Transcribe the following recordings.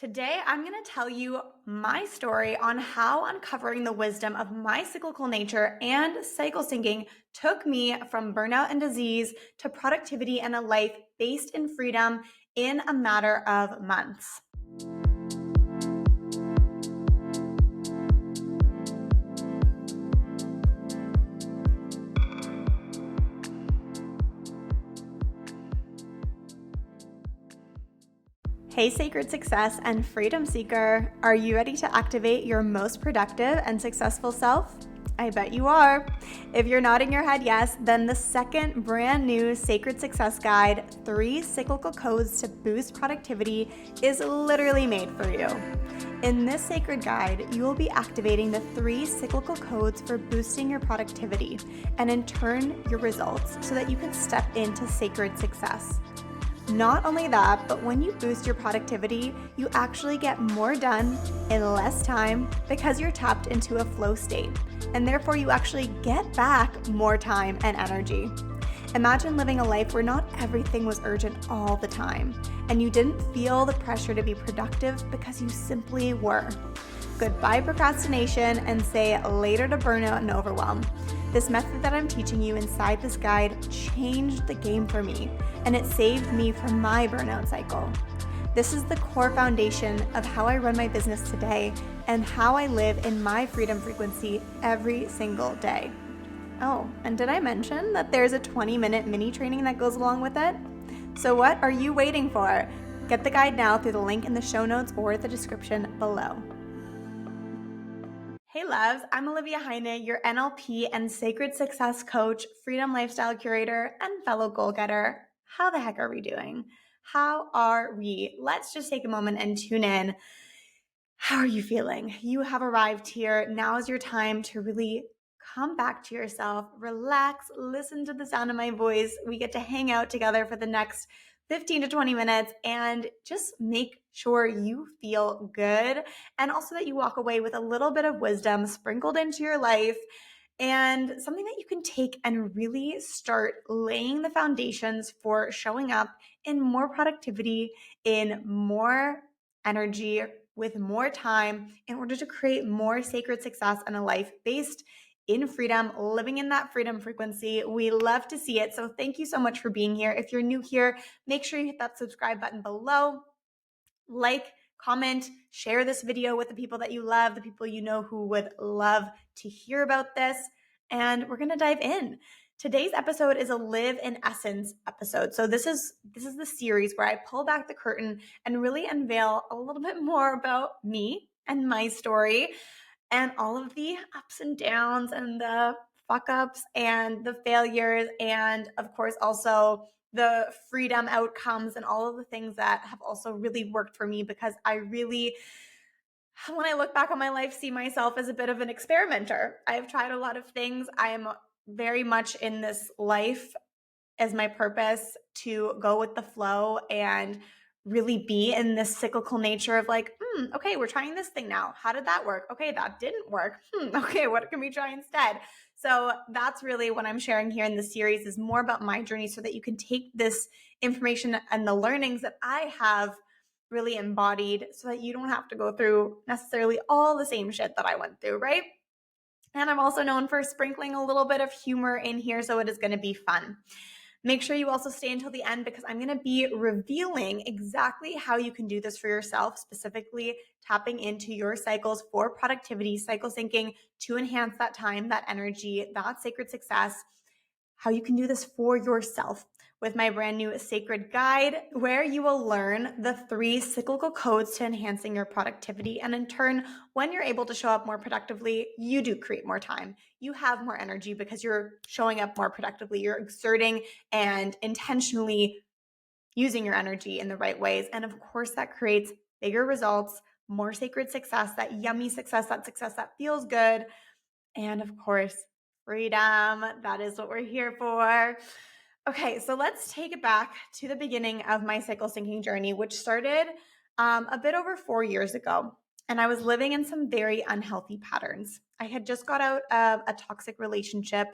Today, I'm going to tell you my story on how uncovering the wisdom of my cyclical nature and cycle syncing took me from burnout and disease to productivity and a life based in freedom in a matter of months. Hey, Sacred Success and Freedom Seeker. Are you ready to activate your most productive and successful self? I bet you are. If you're nodding your head yes, then the second brand new Sacred Success Guide, 3 Cyclical Codes to Boost Productivity, is literally made for you. In this sacred guide, you will be activating the 3 cyclical codes for boosting your productivity and in turn your results so that you can step into sacred success. Not only that, but when you boost your productivity, you actually get more done in less time because you're tapped into a flow state, and therefore you actually get back more time and energy. Imagine living a life where not everything was urgent all the time, and you didn't feel the pressure to be productive because you simply were. Goodbye procrastination and say later to burnout and overwhelm. This method that I'm teaching you inside this guide changed the game for me, and it saved me from my burnout cycle. This is the core foundation of how I run my business today and how I live in my freedom frequency every single day. Oh, and did I mention that there's a 20-minute mini training that goes along with it? So what are you waiting for? Get the guide now through the link in the show notes or the description below. Hey loves, I'm Olivia Heine, your NLP and Sacred Success Coach, Freedom Lifestyle Curator, and fellow goal-getter. How the heck are we doing? How are we? Let's just take a moment and tune in. How are you feeling? You have arrived here. Now is your time to really come back to yourself, relax, listen to the sound of my voice. We get to hang out together for the next 15 to 20 minutes and just make sure you feel good and also that you walk away with a little bit of wisdom sprinkled into your life and something that you can take and really start laying the foundations for showing up in more productivity, in more energy, with more time in order to create more sacred success and a life based in freedom, living in that freedom frequency. We love to see it. So thank you so much for being here. If you're new here, make sure you hit that subscribe button below. Like, comment, share this video with the people that you love, the people you know who would love to hear about this. And we're going to dive in. Today's episode is a Liv In Essence episode. So this is the series where I pull back the curtain and really unveil a little bit more about me and my story and all of the ups and downs and the fuck ups and the failures and of course also the freedom outcomes and all of the things that have also really worked for me because I really, when I look back on my life, see myself as a bit of an experimenter. I've tried a lot of things. I am very much in this life as my purpose to go with the flow and really be in this cyclical nature of like, okay, we're trying this thing now. How did that work? Okay, that didn't work. Okay, what can we try instead? So that's really what I'm sharing here in this series is more about my journey so that you can take this information and the learnings that I have really embodied so that you don't have to go through necessarily all the same shit that I went through, right? And I'm also known for sprinkling a little bit of humor in here, so it is going to be fun. Make sure you also stay until the end because I'm going to be revealing exactly how you can do this for yourself, specifically tapping into your cycles for productivity, cycle syncing to enhance that time, that energy, that sacred success, how you can do this for yourself with my brand new sacred guide where you will learn the 3 cyclical codes to enhancing your productivity. And in turn, when you're able to show up more productively, you do create more time. You have more energy because you're showing up more productively. You're exerting and intentionally using your energy in the right ways. And of course, that creates bigger results, more sacred success, that yummy success that feels good. And of course, freedom. That is what we're here for. Okay, so let's take it back to the beginning of my cycle syncing journey, which started a bit over 4 years ago. And I was living in some very unhealthy patterns. I had just got out of a toxic relationship.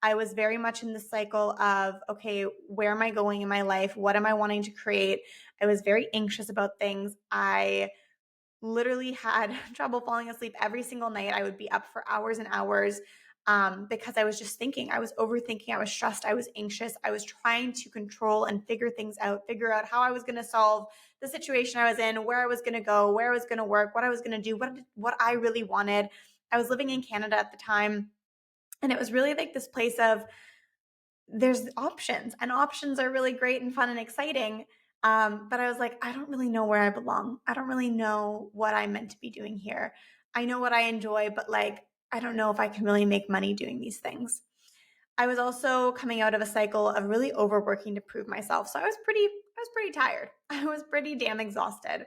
I was very much in the cycle of, okay, where am I going in my life? What am I wanting to create? I was very anxious about things. I literally had trouble falling asleep every single night. I would be up for hours and hours because I was just thinking. I was overthinking. I was stressed. I was anxious. I was trying to control and figure things out, figure out how I was going to solve the situation I was in, where I was going to go, where I was going to work, what I was going to do, what I really wanted. I was living in Canada at the time. And it was really like this place of there's options, and options are really great and fun and exciting. But I was like, I don't really know where I belong. I don't really know what I'm meant to be doing here. I know what I enjoy, but like, I don't know if I can really make money doing these things. I was also coming out of a cycle of really overworking to prove myself. So I was pretty tired. I was pretty damn exhausted.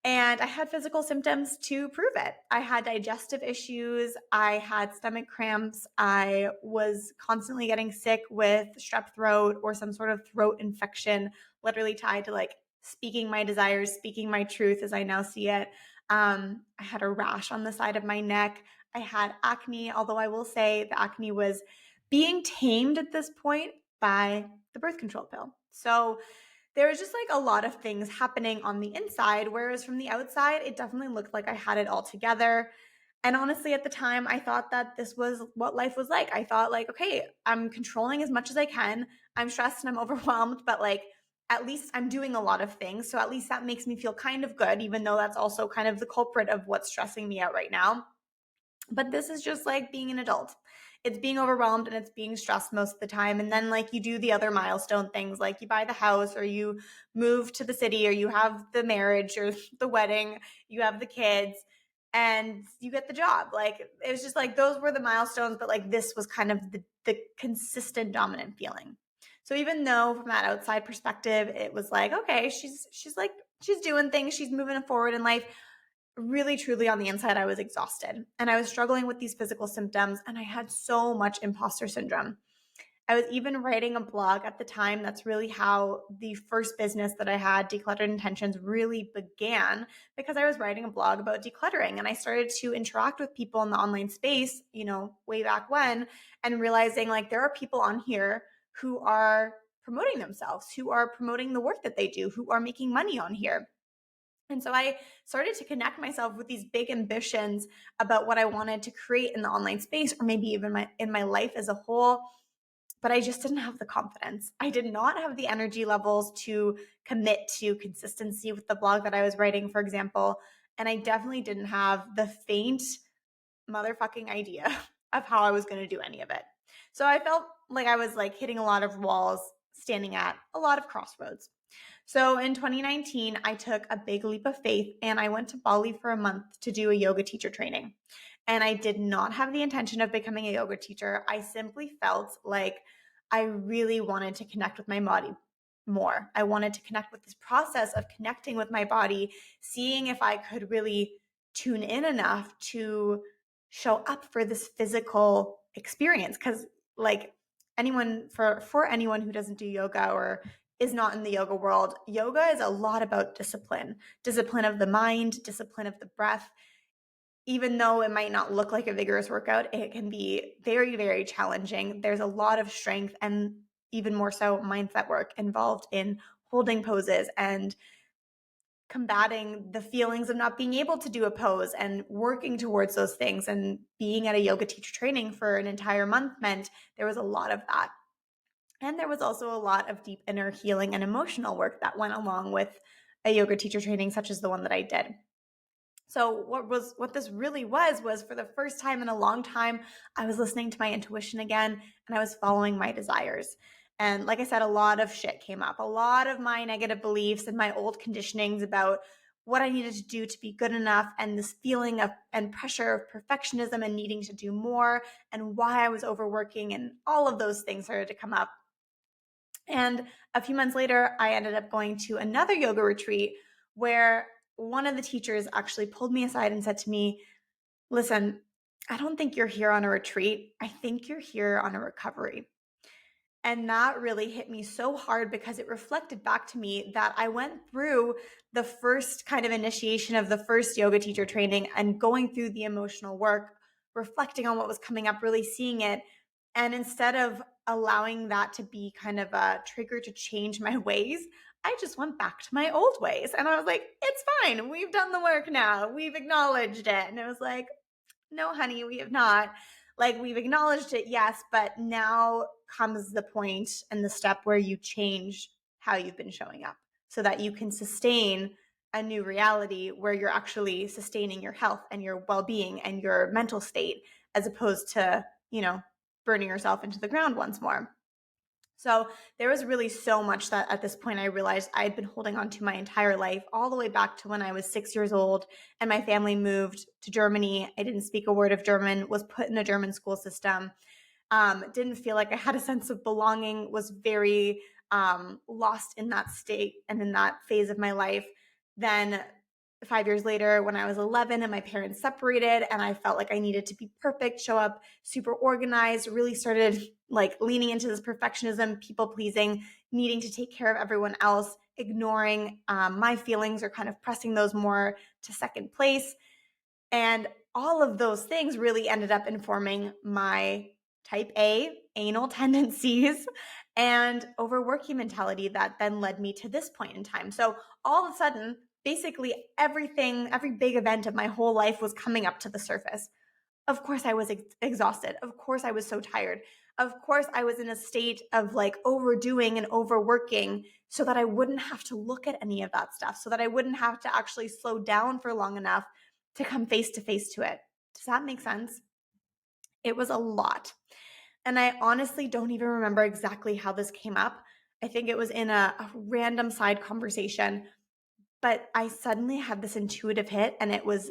And I had physical symptoms to prove it. I had digestive issues. I had stomach cramps. I was constantly getting sick with strep throat or some sort of throat infection, literally tied to like speaking my desires, speaking my truth as I now see it. I had a rash on the side of my neck. I had acne, although I will say the acne was being tamed at this point by the birth control pill. So there was just like a lot of things happening on the inside, whereas from the outside, it definitely looked like I had it all together. And honestly, at the time, I thought that this was what life was like. I thought, like, okay, I'm controlling as much as I can. I'm stressed and I'm overwhelmed, but like, at least I'm doing a lot of things. So at least that makes me feel kind of good, even though that's also kind of the culprit of what's stressing me out right now. But this is just like being an adult. It's being overwhelmed and it's being stressed most of the time. And then like you do the other milestone things, like you buy the house or you move to the city or you have the marriage or the wedding, you have the kids and you get the job. Like it was just like those were the milestones, but like this was kind of the consistent dominant feeling. So even though from that outside perspective, it was like, okay, she's doing things, she's moving forward in life, really truly on the inside, I was exhausted and I was struggling with these physical symptoms and I had so much imposter syndrome. I was even writing a blog at the time. That's really how the first business that I had, Decluttered Intentions, really began, because I was writing a blog about decluttering and I started to interact with people in the online space, way back when, and realizing like there are people on here who are promoting themselves, who are promoting the work that they do, who are making money on here. And so I started to connect myself with these big ambitions about what I wanted to create in the online space, or maybe even in my life as a whole. But I just didn't have the confidence. I did not have the energy levels to commit to consistency with the blog that I was writing, for example. And I definitely didn't have the faint motherfucking idea of how I was going to do any of it. So I felt like I was like hitting a lot of walls, standing at a lot of crossroads. So in 2019, I took a big leap of faith and I went to Bali for a month to do a yoga teacher training. And I did not have the intention of becoming a yoga teacher. I simply felt like I really wanted to connect with my body more. I wanted to connect with this process of connecting with my body, seeing if I could really tune in enough to show up for this physical experience. Because like for anyone who doesn't do yoga or is not in the yoga world, yoga is a lot about discipline of the mind, discipline of the breath. Even though it might not look like a vigorous workout, it can be very, very challenging. There's a lot of strength and even more so mindset work involved in holding poses and combating the feelings of not being able to do a pose and working towards those things. And being at a yoga teacher training for an entire month meant there was a lot of that. And there was also a lot of deep inner healing and emotional work that went along with a yoga teacher training, such as the one that I did. So what this really was for the first time in a long time, I was listening to my intuition again and I was following my desires. And like I said, a lot of shit came up. A lot of my negative beliefs and my old conditionings about what I needed to do to be good enough, and this feeling of and pressure of perfectionism and needing to do more, and why I was overworking, and all of those things started to come up. And a few months later, I ended up going to another yoga retreat where one of the teachers actually pulled me aside and said to me, listen, I don't think you're here on a retreat. I think you're here on a recovery. And that really hit me so hard because it reflected back to me that I went through the first kind of initiation of the first yoga teacher training and going through the emotional work, reflecting on what was coming up, really seeing it. And instead of allowing that to be kind of a trigger to change my ways, I just went back to my old ways. And I was like, it's fine. We've done the work now. We've acknowledged it. And it was like, no, honey, we have not. Like, we've acknowledged it, yes, but now comes the point and the step where you change how you've been showing up so that you can sustain a new reality where you're actually sustaining your health and your well-being and your mental state, as opposed to, burning yourself into the ground once more. So there was really so much that at this point I realized I had been holding on to my entire life, all the way back to when I was 6 years old and my family moved to Germany. I didn't speak a word of German, was put in a German school system, didn't feel like I had a sense of belonging, was very lost in that state and in that phase of my life. Then 5 years later, when I was 11 and my parents separated and I felt like I needed to be perfect, show up super organized, really started like leaning into this perfectionism, people pleasing, needing to take care of everyone else, ignoring my feelings or kind of pressing those more to second place. And all of those things really ended up informing my type A anal tendencies and overworking mentality that then led me to this point in time. So all of a sudden, basically everything, every big event of my whole life was coming up to the surface. Of course, I was exhausted. Of course, I was so tired. Of course, I was in a state of like overdoing and overworking so that I wouldn't have to look at any of that stuff, so that I wouldn't have to actually slow down for long enough to come face to face to it. Does that make sense? It was a lot. And I honestly don't even remember exactly how this came up. I think it was in a random side conversation, but I suddenly had this intuitive hit and it was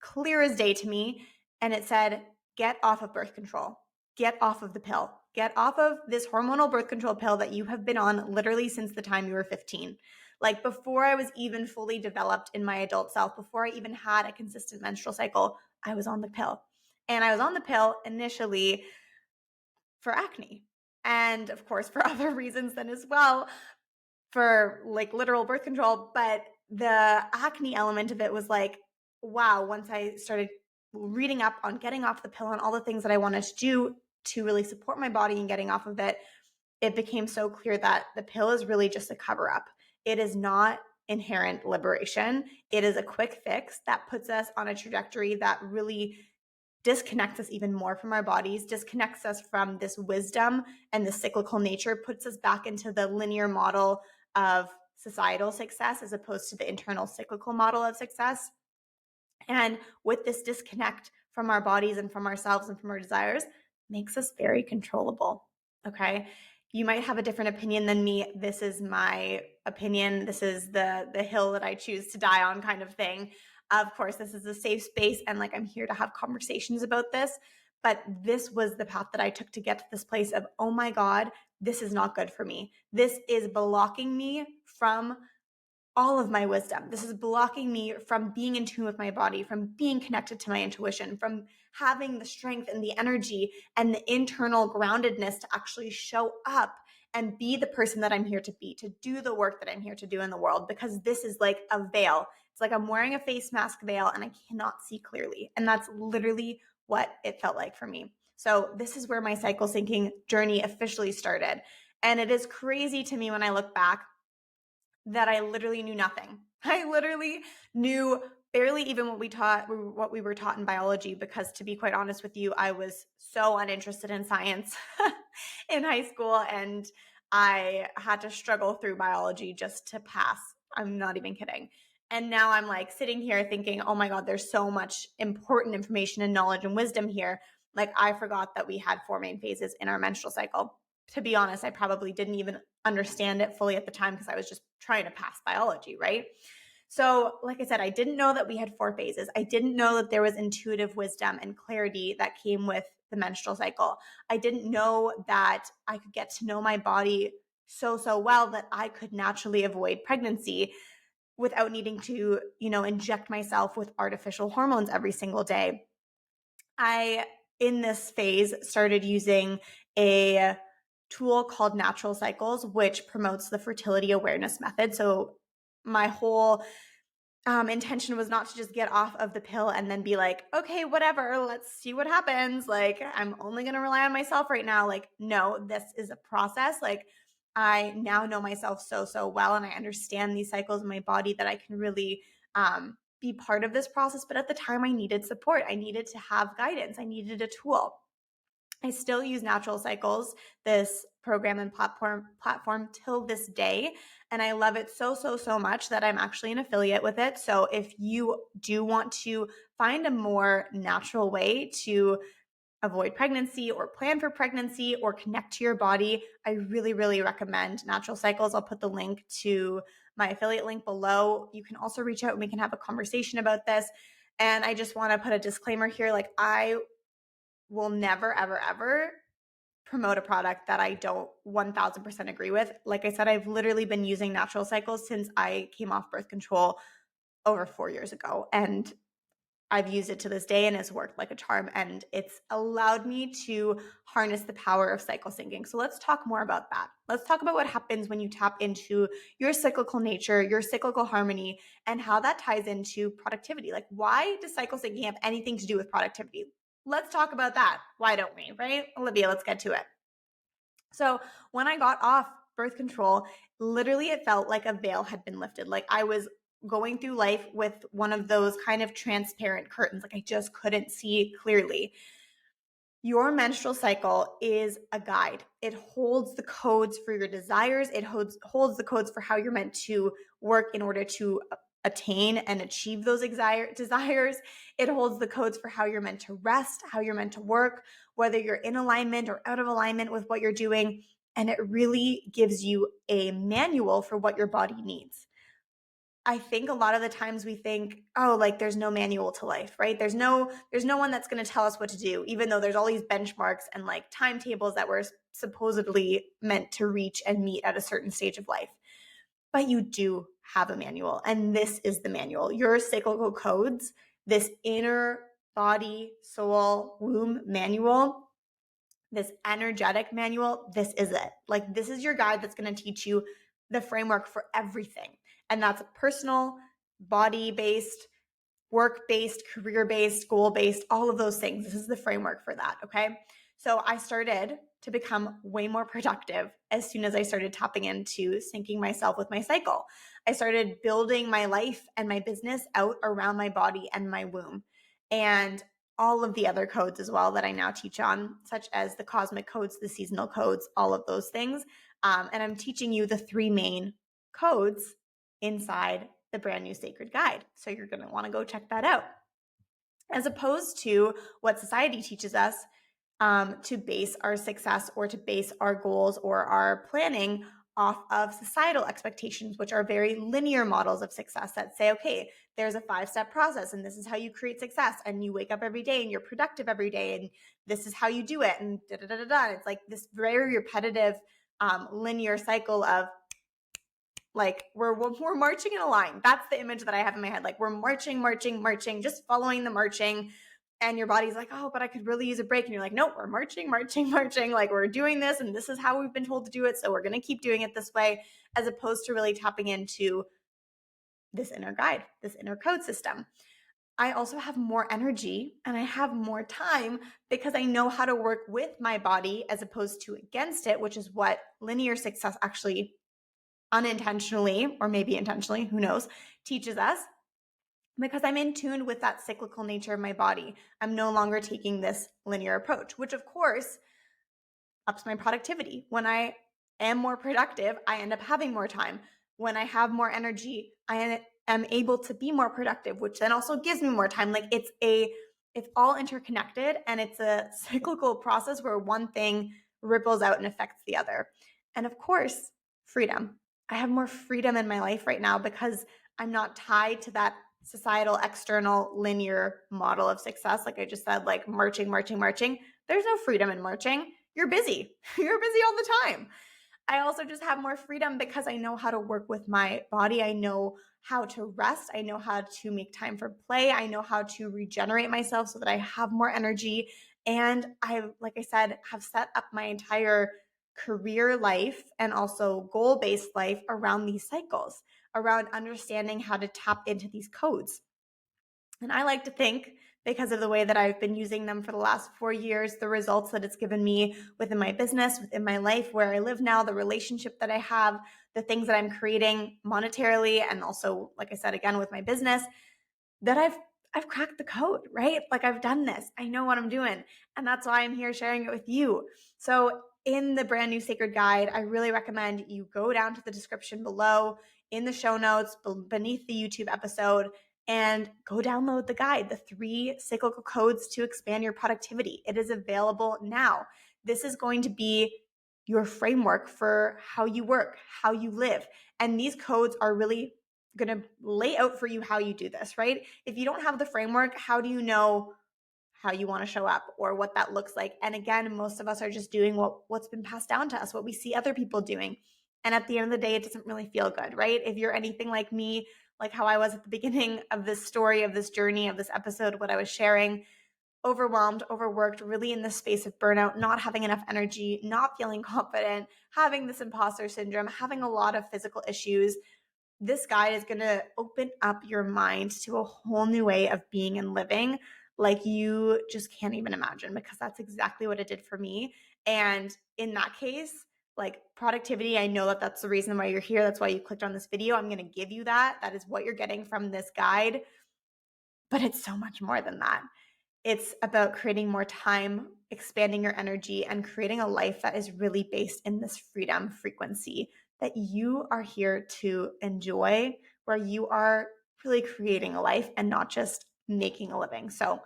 clear as day to me. And it said, get off of birth control, get off of the pill, get off of this hormonal birth control pill that you have been on literally since the time you were 15. Like before I was even fully developed in my adult self, before I even had a consistent menstrual cycle, I was on the pill. And I was on the pill initially for acne. And of course, for other reasons then as well, for like literal birth control. But the acne element of it was like, wow, once I started reading up on getting off the pill and all the things that I wanted to do to really support my body and getting off of it, it became so clear that the pill is really just a cover up. It is not inherent liberation. It is a quick fix that puts us on a trajectory that really disconnects us even more from our bodies, disconnects us from this wisdom and the cyclical nature, puts us back into the linear model of societal success as opposed to the internal cyclical model of success. And with this disconnect from our bodies and from ourselves and from our desires, makes us very controllable. Okay. You might have a different opinion than me. This is my opinion. This is the hill that I choose to die on kind of thing. Of course, this is a safe space and like I'm here to have conversations about this. But this was the path that I took to get to this place of, oh my God, this is not good for me. This is blocking me from all of my wisdom. This is blocking me from being in tune with my body, from being connected to my intuition, from having the strength and the energy and the internal groundedness to actually show up and be the person that I'm here to be, to do the work that I'm here to do in the world, because this is like a veil. It's like I'm wearing a face mask veil and I cannot see clearly. And that's literally what it felt like for me. So this is where my cycle syncing journey officially started. And it is crazy to me when I look back that I literally knew nothing. I literally knew barely even what we were taught in biology, because to be quite honest with you, I was so uninterested in science in high school and I had to struggle through biology just to pass. I'm not even kidding. And now I'm like sitting here thinking, oh my God, there's so much important information and knowledge and wisdom here. Like I forgot that we had 4 main phases in our menstrual cycle. To be honest, I probably didn't even understand it fully at the time because I was just trying to pass biology, right? So, like I said, I didn't know that we had 4 phases. I didn't know that there was intuitive wisdom and clarity that came with the menstrual cycle. I didn't know that I could get to know my body so well that I could naturally avoid pregnancy without needing to, inject myself with artificial hormones every single day. I, in this phase, started using a tool called Natural Cycles, which promotes the fertility awareness method. So my whole intention was not to just get off of the pill and then be like, okay, whatever, let's see what happens. Like, I'm only going to rely on myself right now. Like, no, this is a process. Like, I now know myself so well, and I understand these cycles in my body that I can really be part of this process. But at the time, I needed support. I needed to have guidance. I needed a tool. I still use Natural Cycles, this program and platform till this day. And I love it so much that I'm actually an affiliate with it. So if you do want to find a more natural way to avoid pregnancy or plan for pregnancy or connect to your body, I really recommend Natural Cycles. I'll put the link to my affiliate link below. You can also reach out and we can have a conversation about this. And I just want to put a disclaimer here. Like, I will never, ever promote a product that I don't 1000% agree with. Like I said, I've literally been using Natural Cycles since I came off birth control over 4 years ago. And I've used it to this day and it's worked like a charm, and it's allowed me to harness the power of cycle syncing. So let's talk more about that. Let's talk about what happens when you tap into your cyclical nature, your cyclical harmony, and how that ties into productivity. Like, why does cycle syncing have anything to do with productivity? Let's talk about that. Why don't we, right? Olivia, let's get to it. So when I got off birth control, literally it felt like a veil had been lifted. Like I was going through life with one of those kind of transparent curtains. Like I just couldn't see clearly. Your menstrual cycle is a guide. It holds the codes for your desires. It holds the codes for how you're meant to work in order to attain and achieve those desires. It holds the codes for how you're meant to rest, how you're meant to work, whether you're in alignment or out of alignment with what you're doing. And it really gives you a manual for what your body needs. I think a lot of the times we think, oh, like there's no manual to life, right? There's no one that's going to tell us what to do, even though there's all these benchmarks and like timetables that we're supposedly meant to reach and meet at a certain stage of life. But you do have a manual, and this is the manual. Your cyclical codes, this inner body, soul, womb manual, this energetic manual, this is it. Like, this is your guide that's going to teach you the framework for everything. And that's personal, body-based, work-based, career-based, goal-based, all of those things. This is the framework for that, okay? So I started to become way more productive as soon as I started tapping into syncing myself with my cycle. I started building my life and my business out around my body and my womb. And all of the other codes as well that I now teach on, such as the cosmic codes, the seasonal codes, all of those things. And I'm teaching you the 3 main codes inside the brand new sacred guide. So you're going to want to go check that out. As opposed to what society teaches us to base our success or to base our goals or our planning off of societal expectations, which are very linear models of success that say, okay, there's a 5-step process and this is how you create success, and you wake up every day and you're productive every day and this is how you do it, and da da da da da. It's like this very repetitive linear cycle of like we're marching in a line. That's the image that I have in my head. Like we're marching, just following the marching. And your body's like, oh, but I could really use a break. And you're like, nope, we're marching. Like we're doing this and this is how we've been told to do it. So we're going to keep doing it this way, as opposed to really tapping into this inner guide, this inner code system. I also have more energy and I have more time because I know how to work with my body as opposed to against it, which is what linear success actually unintentionally, or maybe intentionally, who knows, teaches us, because I'm in tune with that cyclical nature of my body. I'm no longer taking this linear approach, which of course ups my productivity. When I am more productive, I end up having more time. When I have more energy, I am able to be more productive, which then also gives me more time. Like it's all interconnected, and it's a cyclical process where one thing ripples out and affects the other. And of course, freedom. I have more freedom in my life right now because I'm not tied to that societal, external, linear model of success. Like I just said, like marching. There's no freedom in marching. You're busy. You're busy all the time. I also just have more freedom because I know how to work with my body. I know how to rest. I know how to make time for play. I know how to regenerate myself so that I have more energy. And I, like I said, have set up my entire career life and also goal-based life around these cycles, around understanding how to tap into these codes. And I like to think because of the way that I've been using them for the last 4 years, the results that it's given me within my business, within my life, where I live now, the relationship that I have, the things that I'm creating monetarily, and also, like I said, again, with my business, that I've cracked the code, right? Like I've done this. I know what I'm doing. And that's why I'm here sharing it with you. So in the brand new Sacred Guide, I really recommend you go down to the description below in the show notes beneath the YouTube episode and go download the guide, the 3 cyclical codes to expand your productivity. It is available now. This is going to be your framework for how you work, how you live. And these codes are really going to lay out for you how you do this, right? If you don't have the framework, how do you know how you want to show up or what that looks like? And again, most of us are just doing what's been passed down to us, what we see other people doing. And at the end of the day, it doesn't really feel good, right? If you're anything like me, like how I was at the beginning of this story, of this journey, of this episode, what I was sharing, overwhelmed, overworked, really in the space of burnout, not having enough energy, not feeling confident, having this imposter syndrome, having a lot of physical issues, this guide is going to open up your mind to a whole new way of being and living like you just can't even imagine, because that's exactly what it did for me. And in that case, like productivity, I know that that's the reason why you're here. That's why you clicked on this video. I'm going to give you that. That is what you're getting from this guide. But it's so much more than that. It's about creating more time, expanding your energy, and creating a life that is really based in this freedom frequency that you are here to enjoy, where you are really creating a life and not just making a living. So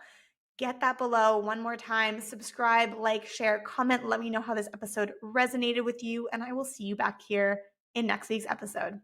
get that below one more time. Subscribe, like, share, comment. Let me know how this episode resonated with you, and I will see you back here in next week's episode.